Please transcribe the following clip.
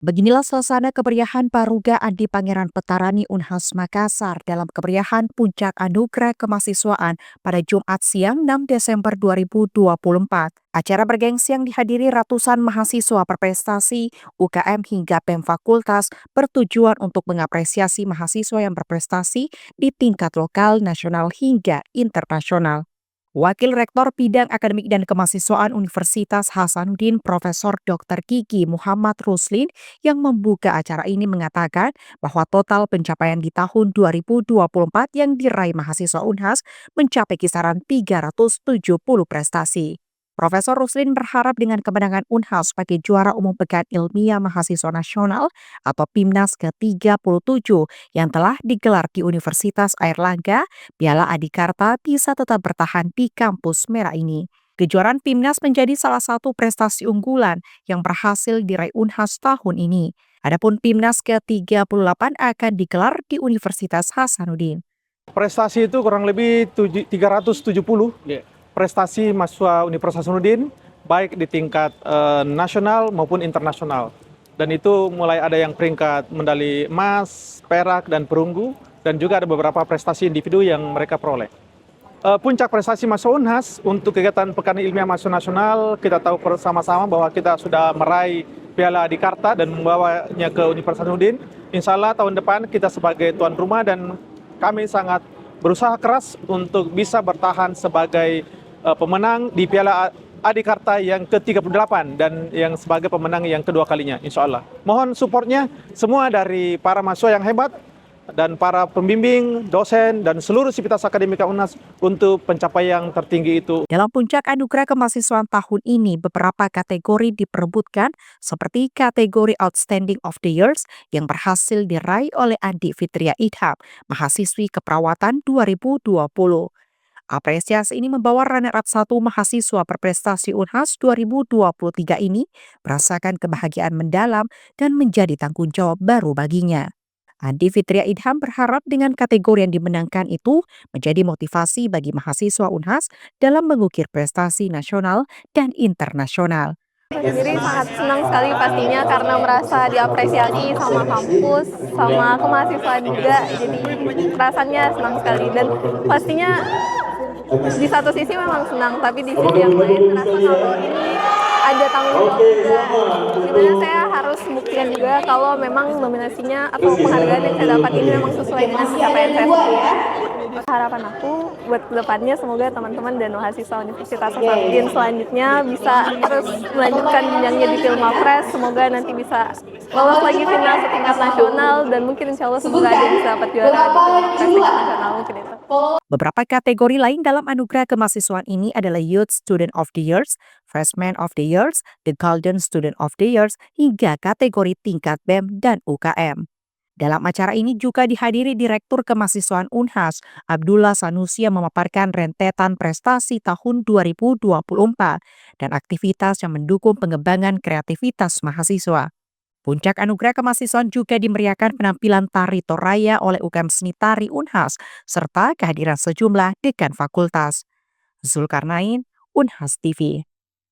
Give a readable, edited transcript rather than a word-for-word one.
Beginilah suasana kemeriahan Paruga Adi Pangeran Petarani Unhas Makassar dalam kemeriahan Puncak Anugerah Kemahasiswaan pada Jumat siang 6 Desember 2024. Acara bergengsi yang dihadiri ratusan mahasiswa berprestasi, UKM hingga PEM Fakultas bertujuan untuk mengapresiasi mahasiswa yang berprestasi di tingkat lokal, nasional hingga internasional. Wakil Rektor Bidang Akademik dan Kemahasiswaan Universitas Hasanuddin Profesor Dr. Gigi Muhammad Ruslin yang membuka acara ini mengatakan bahwa total pencapaian di tahun 2024 yang diraih mahasiswa Unhas mencapai kisaran 370 prestasi. Profesor Ruslin berharap dengan kemenangan Unhas sebagai juara umum Pekan Ilmiah Mahasiswa Nasional atau PIMNAS ke-37 yang telah digelar di Universitas Airlangga, Piala Adikarta bisa tetap bertahan di kampus merah ini. Kejuaraan PIMNAS menjadi salah satu prestasi unggulan yang berhasil diraih Unhas tahun ini. Adapun PIMNAS ke-38 akan digelar di Universitas Hasanuddin. Prestasi itu kurang lebih 370 prestasi mahasiswa Universitas Hasanuddin, baik di tingkat nasional maupun internasional. Dan itu mulai ada yang peringkat medali emas, perak, dan perunggu, dan juga ada beberapa prestasi individu yang mereka peroleh. Puncak prestasi mahasiswa Unhas untuk kegiatan Pekan Ilmiah Mahasiswa Nasional, kita tahu bersama-sama bahwa kita sudah meraih Piala Adikarta dan membawanya ke Universitas Hasanuddin. Insya Allah tahun depan kita sebagai tuan rumah dan kami sangat berusaha keras untuk bisa bertahan sebagai pemenang di Piala Adikarta yang ke-38 dan yang sebagai pemenang yang kedua kalinya, insya Allah. Mohon supportnya semua dari para mahasiswa yang hebat dan para pembimbing, dosen, dan seluruh sivitas akademika Unhas untuk pencapaian tertinggi itu. Dalam Puncak Anugerah Kemahasiswaan tahun ini, beberapa kategori diperebutkan seperti kategori Outstanding of the Years yang berhasil diraih oleh Andi Fitria Idham, mahasiswi keperawatan 2020. Apresiasi ini membawa runner-up 1 mahasiswa berprestasi Unhas 2023 ini merasakan kebahagiaan mendalam dan menjadi tanggung jawab baru baginya. Andi Fitria Idham berharap dengan kategori yang dimenangkan itu menjadi motivasi bagi mahasiswa Unhas dalam mengukir prestasi nasional dan internasional. Saya sendiri sangat senang sekali pastinya karena merasa diapresiasi sama kampus, sama kemahasiswaan juga, jadi rasanya senang sekali dan pastinya di satu sisi memang senang, tapi di sisi yang lain merasa kalau ini ada tanggung jawab juga, dimana saya harus membuktikan juga kalau memang nominasinya atau penghargaan yang saya dapat ini memang sesuai dengan pencapaian saya sendiri. Harapan aku buat kedepannya semoga teman-teman dan mahasiswa Universitas Hasanuddin selanjutnya bisa terus melanjutkan jenjangnya di Filmapres, semoga nanti bisa lolos lagi final setingkat nasional dan mungkin insya Allah semoga ada yang bisa dapat juara di Filmapres tingkat nasional mungkin itu. Beberapa kategori lain dalam anugerah kemahasiswaan ini adalah Youth Student of the Years, Freshman of the Years, The Golden Student of the Years, hingga kategori tingkat BEM dan UKM. Dalam acara ini juga dihadiri Direktur Kemahasiswaan Unhas, Abdullah Sanusi yang memaparkan rentetan prestasi tahun 2024 dan aktivitas yang mendukung pengembangan kreativitas mahasiswa. Puncak Anugerah Kemahasiswaan juga dimeriahkan penampilan tari Toraya oleh UKM Seni Tari Unhas, serta kehadiran sejumlah dekan fakultas. Zulkarnain, Unhas TV.